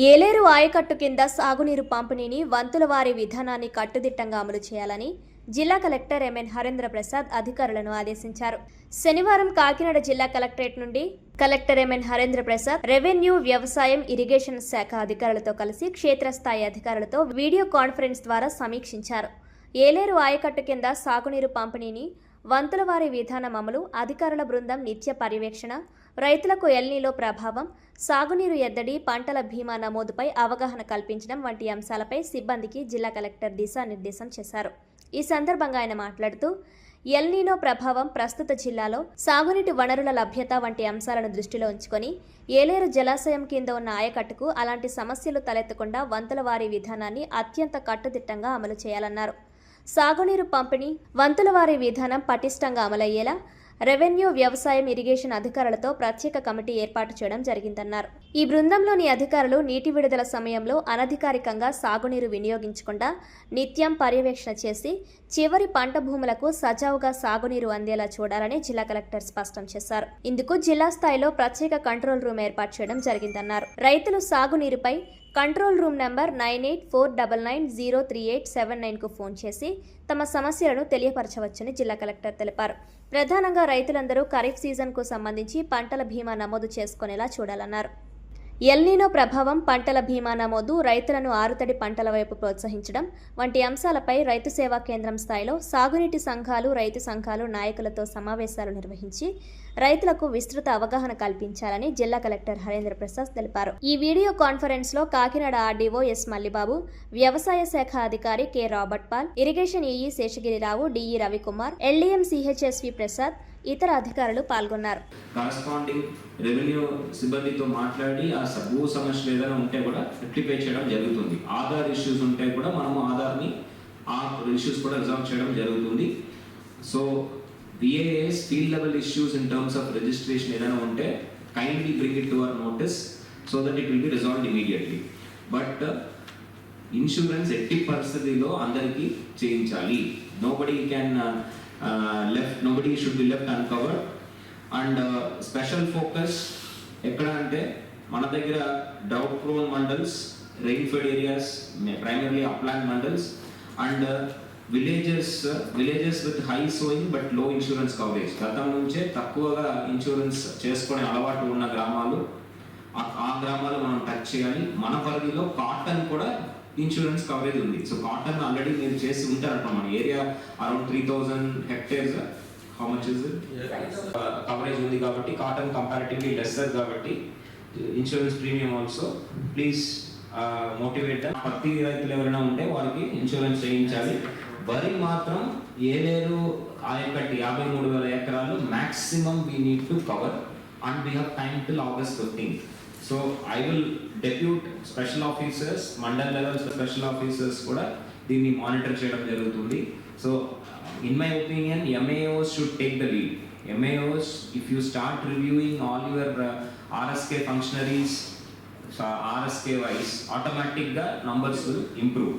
ఏలేరు ఆయకట్టు కింద సాగునీరు పంపిణీని వంతుల వారి విధానాన్ని కట్టుదిట్టంగా అమలు చేయాలని జిల్లా కలెక్టర్ ఎంఎన్ హరేంద్ర ప్రసాద్ అధికారులను ఆదేశించారు. శనివారం కాకినాడ జిల్లా కలెక్టరేట్ నుండి collector MN Harendra Prasad revenue, వ్యవసాయం, ఇరిగేషన్ శాఖ అధికారులతో కలిసి క్షేత్రస్థాయి అధికారులతో వీడియో కాన్ఫరెన్స్ ద్వారా సమీక్షించారు. ఏలేరు ఆయకట్టు కింద సాగునీరు పంపిణీని వంతుల వారి విధానం అమలు, అధికారుల బృందం నిత్య పర్యవేక్షణ, రైతులకు ఎల్నీలో ప్రభావం, సాగునీరు ఎద్దడి, పంటల బీమా నమోదుపై అవగాహన కల్పించడం వంటి అంశాలపై సిబ్బందికి జిల్లా కలెక్టర్ దిశానిర్దేశం చేశారు. ఈ సందర్భంగా ఆయన మాట్లాడుతూ ఎల్నీనో ప్రభావం, ప్రస్తుత జిల్లాలో సాగునీటి వనరుల లభ్యత వంటి అంశాలను దృష్టిలో ఉంచుకొని ఏలేరు జలాశయం కింద ఉన్న ఆయకట్టుకు అలాంటి సమస్యలు తలెత్తకుండా వంతుల వారి విధానాన్ని అత్యంత కట్టుదిట్టంగా అమలు చేయాలన్నారు. సాగునీరు పంపిణీ, వంతుల వారి విధానం పటిష్టంగా అమలయ్యేలా రెవెన్యూ, వ్యవసాయం, ఇరిగేషన్ అధికారులతో ప్రత్యేక కమిటీ ఏర్పాటు చేయడం జరిగిందన్నారు. ఈ బృందంలోని అధికారులు నీటి విడుదల సమయంలో అనధికారికంగా సాగునీరు వినియోగించకుండా నిత్యం పర్యవేక్షణ చేసి చివరి పంట భూములకు సజావుగా సాగునీరు అందేలా చూడాలని జిల్లా కలెక్టర్ స్పష్టం చేశారు. ఇందుకు జిల్లా స్థాయిలో ప్రత్యేక కంట్రోల్ రూమ్ ఏర్పాటు చేయడం జరిగిందన్నారు. రైతులు సాగునీరుపై కంట్రోల్ రూమ్ నంబర్ 9849903879కు ఫోన్ చేసి తమ సమస్యలను తెలియపరచవచ్చని జిల్లా కలెక్టర్ తెలిపారు. ప్రధానంగా రైతులందరూ ఖరీఫ్ సీజన్కు సంబంధించి పంటల బీమా నమోదు చేసుకునేలా చూడాలన్నారు. ఎల్నీనో ప్రభావం, పంటల బీమా నమోదు, రైతులను ఆరుతడి పంటల వైపు ప్రోత్సహించడం వంటి అంశాలపై రైతు సేవా కేంద్రం స్థాయిలో సాగునీటి సంఘాలు, రైతు సంఘాలు నాయకులతో సమావేశాలు నిర్వహించి రైతులకు విస్తృత అవగాహన కల్పించాలని జిల్లా కలెక్టర్ హరేంద్ర ప్రసాద్ తెలిపారు. ఈ వీడియో కాన్ఫరెన్స్ లో కాకినాడ ఆర్డీఓ ఎస్ మల్లిబాబు, వ్యవసాయ శాఖ అధికారి K Robert Paul, irrigation EE Seshagirirao, DE Ravikumar, LDM CHSV Prasad, ఇతర అధికారులు పాల్గొన్నారు. కరస్పాండింగ్ రెవెన్యూ సిబ్బందితో మాట్లాడి ఆ భూ సమస్యలు ఏదైనా ఉంటే కూడా రెక్టిఫై చేయడం జరుగుతుంది. ఆధార్ ఇష్యూస్ ఉంటే కూడా మనము ఆధార్ని ఆ ఇష్యూస్ కూడా రిజాల్వ్ చేయడం జరుగుతుంది. So VAS field level issues in terms of registration ఏదైనా ఉంటే kindly bring it to our notice so that it will be resolved immediately. But insurance ఎట్టి పరిస్థితిలో అందరికీ చేయించాలి. nobody should be left uncovered. And special focus ఎక్కడ అంటే మన దగ్గర drought prone mandals, rain fed areas, primarily upland mandals, and villages with high sowing but low insurance coverage. గతం నుంచే తక్కువగా ఇన్సూరెన్స్ చేసుకునే అలవాటు ఉన్న గ్రామాలు, ఆ గ్రామాలు మనం టచ్ చేయాలి. మన పరిధిలో కాటన్ కూడా ఇన్సూరెన్స్ కవరేజ్ ఉంది. సో కాటన్ ఆల్రెడీ మీరు చేసి ఉంటారంట. మన area around 3000 hectares. How much is it? Coverage ఉంది కాబట్టి కాటన్ కంపారిటివ్లీ లెస్సర్ కాబట్టి insurance premium also please motivate. పత్తి రైతులు ఎవరైనా ఉంటే వారికి ఇన్సూరెన్స్ చేయించాలి. వరి మాత్రం ఏలేరు ఆయకట్టు 53,000 ఎకరాలు maximum we need to cover and we have time till August 15th. So I will depute special officers, mandal level special officers కూడా దీన్ని మానిటర్ చేయడం జరుగుతుంది. So in my opinion MAOs should take the lead. MAOs, if you start reviewing all your RSK functionaries RSK wise, automatic the numbers will improve.